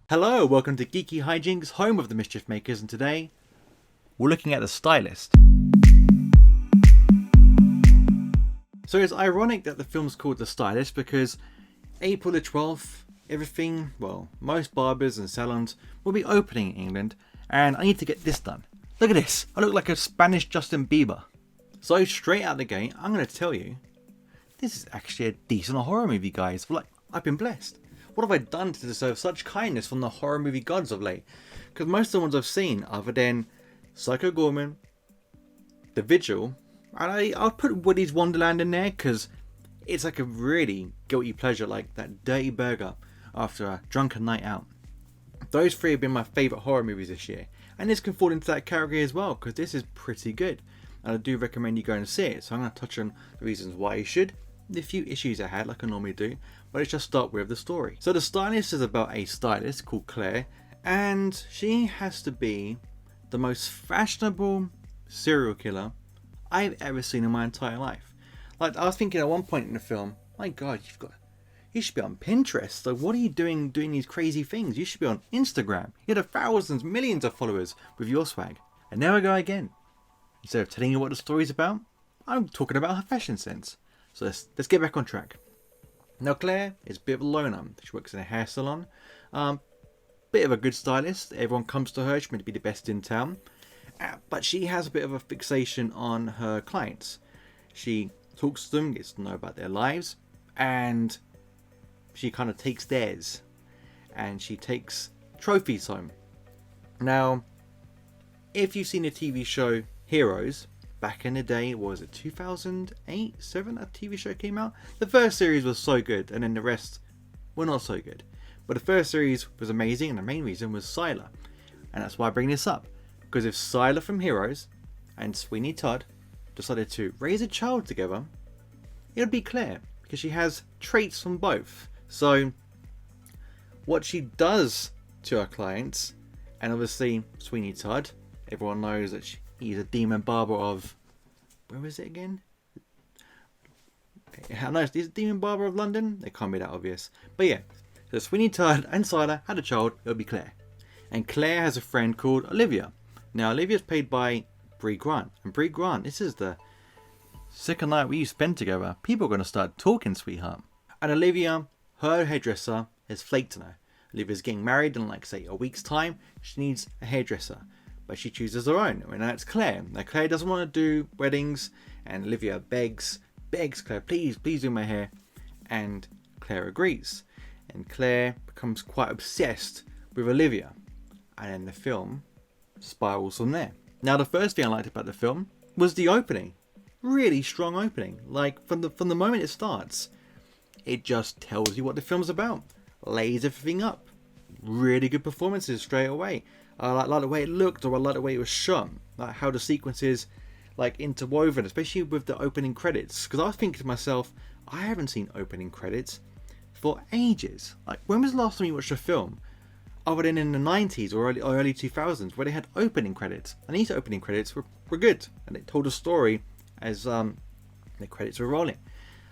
Hello, welcome to Geekyhijynx, home of the Mischief Makers, and today we're looking at the Stylist. So it's ironic that the film's called The Stylist because April the 12th, most barbers and salons will be opening in England, and I need to get this done. Look at this, I look like a Spanish Justin Bieber. So straight out the gate, I'm going to tell you, this is actually a decent horror movie, guys. I've been blessed. What have I done to deserve such kindness from the horror movie gods of late? Because most of the ones I've seen, other than Psycho Gorman, The Vigil, and I'll put Woody's Wonderland in there because it's like a really guilty pleasure, like that dirty burger after a drunken night out. Those three have been my favourite horror movies this year, and this can fall into that category as well because this is pretty good, and I do recommend you go and see it. So I'm going to touch on the reasons why you should, the few issues I had like I normally do, but let's just start with the story. So The Stylist is about a stylist called Claire, and she has to be the most fashionable serial killer I've ever seen in my entire life. Like, I was thinking at one point in the film, my god, you should be on Pinterest. Like, what are you doing these crazy things? You should be on Instagram. You have thousands, millions of followers with your swag. And there I go again. Instead of telling you what the story's about, I'm talking about her fashion sense. So let's get back on track. Now Claire is a bit of a loner. She works in a hair salon. Bit of a good stylist. Everyone comes to her. She's meant to be the best in town. But she has a bit of a fixation on her clients. She talks to them, gets to know about their lives, and she kind of takes theirs. And she takes trophies home. Now, if you've seen the TV show Heroes, back in the day, was it 2008, 7? A TV show came out. The first series was so good, and then the rest were not so good. But the first series was amazing, and the main reason was Sylar. And that's why I bring this up. Because if Sylar from Heroes and Sweeney Todd decided to raise a child together, it would be Claire, because she has traits from both. So what she does to her clients, and obviously Sweeney Todd, everyone knows that he's a demon barber of, where is it again? I know he's a demon barber of London. It can't be that obvious. But yeah, so Sweeney Todd and Sylar had a child, it'll be Claire. And Claire has a friend called Olivia. Now Olivia's played by Brie Grant. And Brie Grant, this is the second night we spend together. People are going to start talking, sweetheart. And Olivia, her hairdresser, has flaked on her. Olivia's getting married in a week's time. She needs a hairdresser. But she chooses her own, and that's Claire. Now Claire doesn't want to do weddings, and Olivia begs Claire, please do my hair, and Claire agrees. And Claire becomes quite obsessed with Olivia, and then the film spirals from there. Now the first thing I liked about the film was the opening. Really strong opening. Like from the moment it starts, it just tells you what the film's about. Lays everything up. Really good performances straight away. I like the way it looked, or I like the way it was shot. Like how the sequences interwoven, especially with the opening credits. Because I was thinking to myself, I haven't seen opening credits for ages. Like, when was the last time you watched a film other than in the 90s or early 2000s where they had opening credits? And these opening credits were good, and it told a story as the credits were rolling.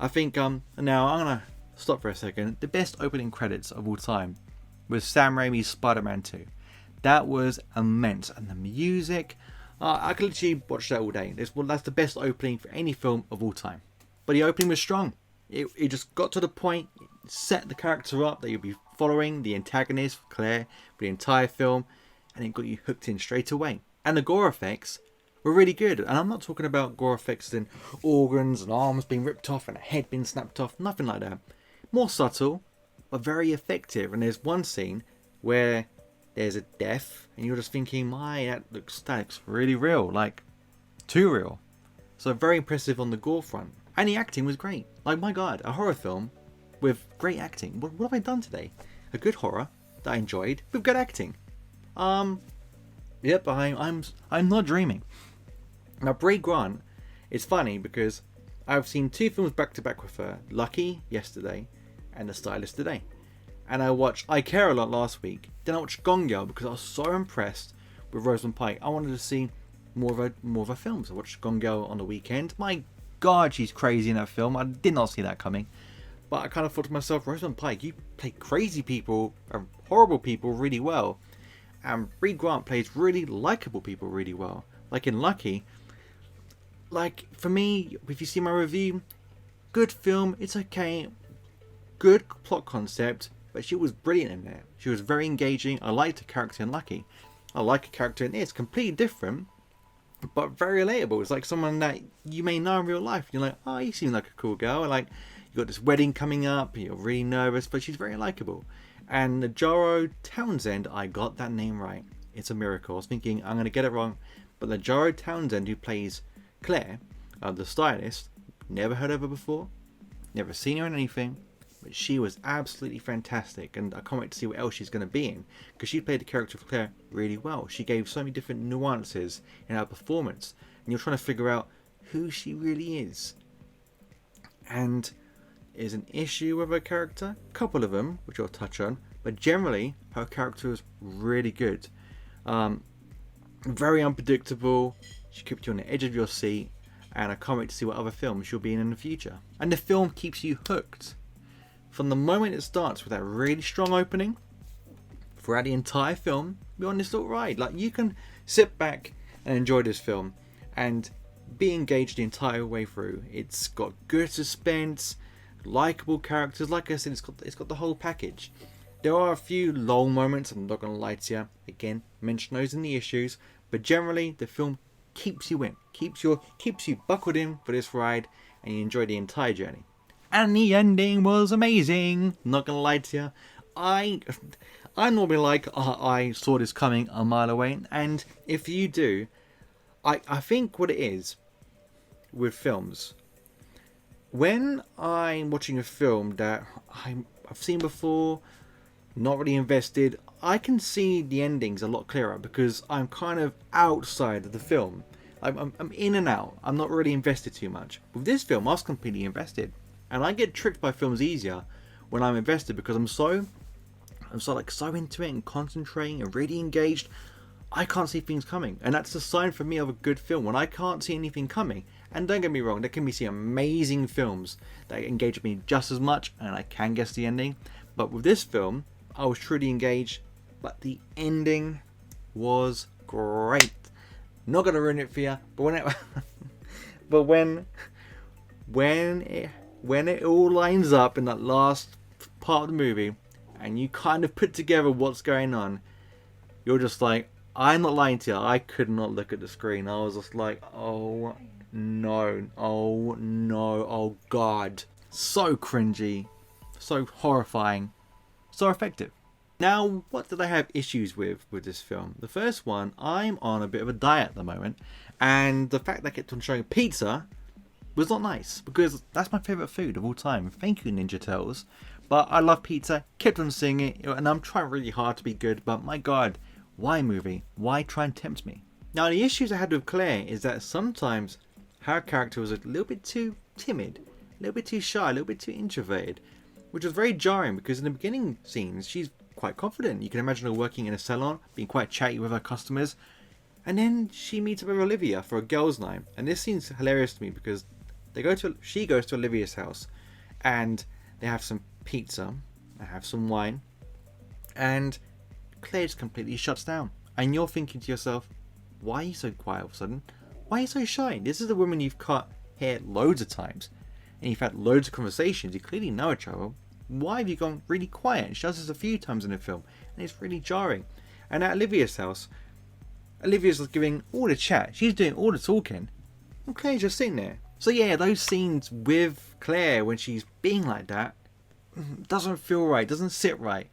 I think now I'm gonna stop for a second. The best opening credits of all time was Sam Raimi's Spider-Man 2. That was immense, and the music, I could literally watch that all day. That's the best opening for any film of all time. But the opening was strong. It just got to the point, set the character up that you'll be following, the antagonist, Claire, for the entire film, and it got you hooked in straight away. And the gore effects were really good. And I'm not talking about gore effects in organs and arms being ripped off and a head being snapped off, nothing like that. More subtle, but very effective. And there's one scene where there's a death, and you're just thinking, that looks really real, like too real. So very impressive on the gore front, and the acting was great. Like, my god, a horror film with great acting. What have I done today? A good horror that I enjoyed with good acting. Yep, I'm not dreaming. Now Brie Grant, it's funny because I've seen two films back to back with her: Lucky yesterday, and The Stylist today. And I watched I Care a Lot last week. Then I watched Gone Girl because I was so impressed with Rosamund Pike. I wanted to see more of her films. I watched Gone Girl on the weekend. My god, she's crazy in that film. I did not see that coming. But I kind of thought to myself, Rosamund Pike, you play crazy people, horrible people really well, and Bree Grant plays really likable people really well. Like in Lucky, like for me, if you see my review, good film, it's okay, good plot concept, but she was brilliant in there. She was very engaging. I liked her character in Lucky. I like her character in this, completely different, but very relatable. It's like someone that you may know in real life. You're like, oh, you seem like a cool girl. Like, you got this wedding coming up, you're really nervous, but she's very likable. And Najaro Townsend, I got that name right. It's a miracle. I was thinking I'm going to get it wrong, but Najaro Townsend, who plays Claire, the stylist, never heard of her before, never seen her in anything, but she was absolutely fantastic, and I can't wait to see what else she's going to be in, because she played the character of Claire really well. She gave so many different nuances in her performance, and you're trying to figure out who she really is. And is an issue with her character, a couple of them, which I'll touch on, but generally her character is really good. Very unpredictable. She keeps you on the edge of your seat, and I can't wait to see what other films she'll be in the future. And the film keeps you hooked from the moment it starts with that really strong opening. Throughout the entire film, you're on this little ride. Like, you can sit back and enjoy this film and be engaged the entire way through. It's got good suspense, likable characters. Like I said, it's got the whole package. There are a few long moments, I'm not going to lie to you. Again, mention those in the issues, but generally the film keeps you in, keeps you buckled in for this ride, and you enjoy the entire journey. And the ending was amazing. Not going to lie to you. I normally like, I saw this coming a mile away, and if you do, I think what it is with films, when I'm watching a film that I've seen before, not really invested, I can see the endings a lot clearer because I'm kind of outside of the film. I'm in and out. I'm not really invested too much. With this film, I was completely invested, and I get tricked by films easier when I'm invested because I'm so into it and concentrating and really engaged. I can't see things coming, and that's a sign for me of a good film when I can't see anything coming. And don't get me wrong, there can be some amazing films that engage me just as much, and I can guess the ending. But with this film, I was truly engaged, but the ending was great. Not gonna ruin it for you, but when it all lines up in that last part of the movie, and you kind of put together what's going on, you're just like, I'm not lying to you, I could not look at the screen. I was just like, oh no, oh god. So cringy, so horrifying, so effective. Now, what did I have issues with this film? The first one, I'm on a bit of a diet at the moment, and the fact that I kept on showing pizza was not nice, because that's my favourite food of all time. Thank you, Ninja Turtles. But I love pizza, kept on seeing it, and I'm trying really hard to be good, but my god, why movie? Why try and tempt me? Now, the issues I had with Claire is that sometimes her character was a little bit too timid, a little bit too shy, a little bit too introverted, which was very jarring because in the beginning scenes, she's quite confident. You can imagine her working in a salon, being quite chatty with her customers, and then she meets up with Olivia for a girls' night. And this scene's hilarious to me because she goes to Olivia's house, and they have some pizza, they have some wine, and Claire just completely shuts down. And you're thinking to yourself, why are you so quiet all of a sudden? Why are you so shy? This is a woman you've cut hair loads of times, and you've had loads of conversations, you clearly know each other. Why have you gone really quiet? And she does this a few times in the film, and it's really jarring. And at Olivia's house, Olivia's giving all the chat, she's doing all the talking, and Claire's just sitting there. So yeah, those scenes with Claire when she's being like that doesn't feel right, doesn't sit right.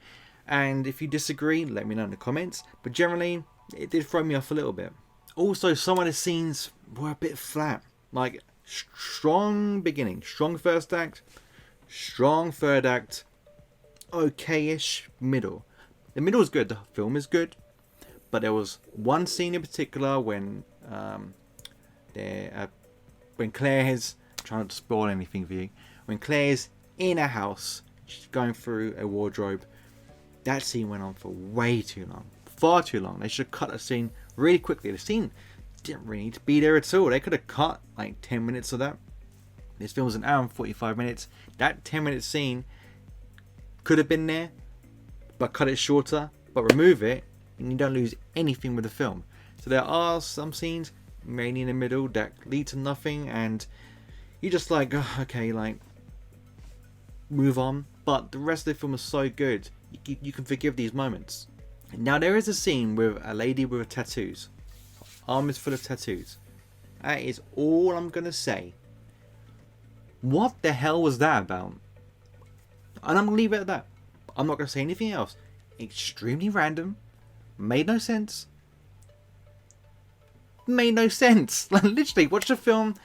And if you disagree, let me know in the comments. But generally, it did throw me off a little bit. Also, some of the scenes were a bit flat. Like, strong beginning, strong first act, strong third act, okay-ish middle. The middle is good, the film is good. But there was one scene in particular when Claire's, trying not to spoil anything for you, when Claire's in a house, she's going through a wardrobe. That scene went on for way too long. Far too long. They should have cut a scene really quickly. The scene didn't really need to be there at all. They could have cut like 10 minutes of that. This film was an hour and 45 minutes. That 10-minute scene could have been there but cut it shorter, but remove it, and you don't lose anything with the film. So there are some scenes, mainly in the middle, that lead to nothing, and you're just like, oh, okay, like, move on. But the rest of the film is so good, you can forgive these moments. Now there is a scene with a lady with tattoos. Arm is full of tattoos. That is all I'm gonna say. What the hell was that about? And I'm gonna leave it at that. I'm not gonna say anything else. Extremely random. Made no sense. Made no sense. Like, literally, watch the film,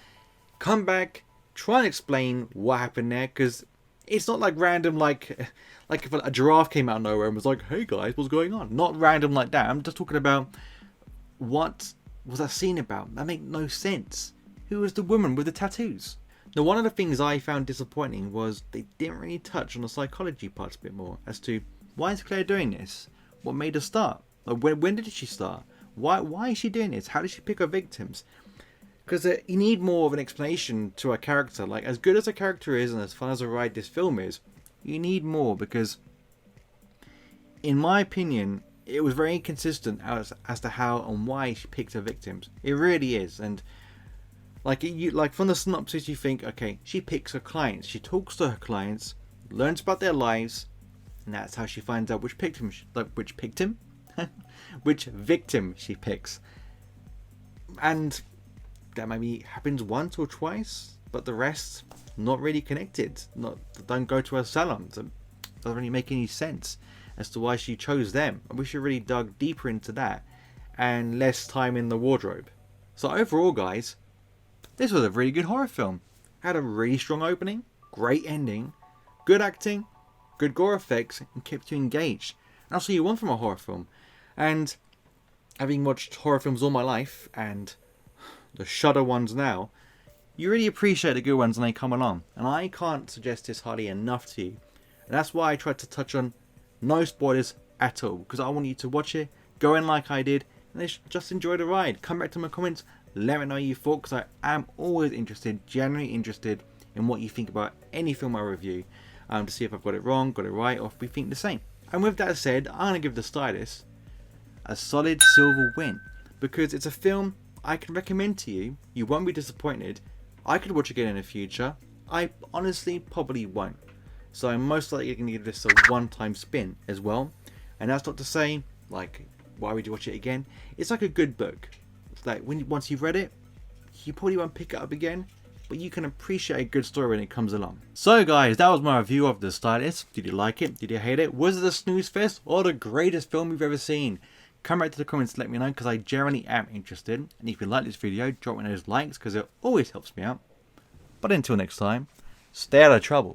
come back, try and explain what happened there, because it's not like random, like if a giraffe came out of nowhere and was like, hey guys, what's going on? Not random like that. I'm just talking about, what was that scene about? That made no sense. Who was the woman with the tattoos? Now, one of the things I found disappointing was they didn't really touch on the psychology parts a bit more, as to why is Claire doing this? What made her start? Like, when did she start? Why is she doing this? How did she pick her victims? Because you need more of an explanation to a character. Like, as good as a character is and as fun as a ride this film is, you need more, because in my opinion, it was very inconsistent as to how and why she picked her victims. It really is. And like from the synopsis, you think, okay, she picks her clients, she talks to her clients, learns about their lives, and that's how she finds out which victim which victim she picks. And that maybe happens once or twice, but the rest not really connected. Don't go to her salons. It doesn't really make any sense as to why she chose them. I wish you really dug deeper into that and less time in the wardrobe. So overall, guys, this was a really good horror film. Had a really strong opening, great ending, good acting, good gore effects, and kept you engaged. And that's what you want from a horror film. And having watched horror films all my life, and the Shudder ones now, you really appreciate the good ones when they come along. And I can't suggest this highly enough to you. And that's why I tried to touch on no spoilers at all, because I want you to watch it, go in like I did, and just enjoy the ride. Come back to my comments, let me know you thought, because I am always interested, genuinely interested in what you think about any film I review, to see if I've got it wrong, got it right, or if we think the same. And with that said, I'm going to give The Stylist a solid silver win, because it's a film I can recommend to you. You won't be disappointed. I could watch again in the future. I honestly probably won't. So I'm most likely going to give this a one-time spin as well. And that's not to say, like, why would you watch it again? It's like a good book. It's like, once you've read it, you probably won't pick it up again, but you can appreciate a good story when it comes along. So guys, that was my review of The Stylist. Did you like it? Did you hate it? Was it a snooze fest or the greatest film you've ever seen? Come back to the comments to let me know, because I genuinely am interested. And if you like this video, drop me those likes, because it always helps me out. But until next time, stay out of trouble.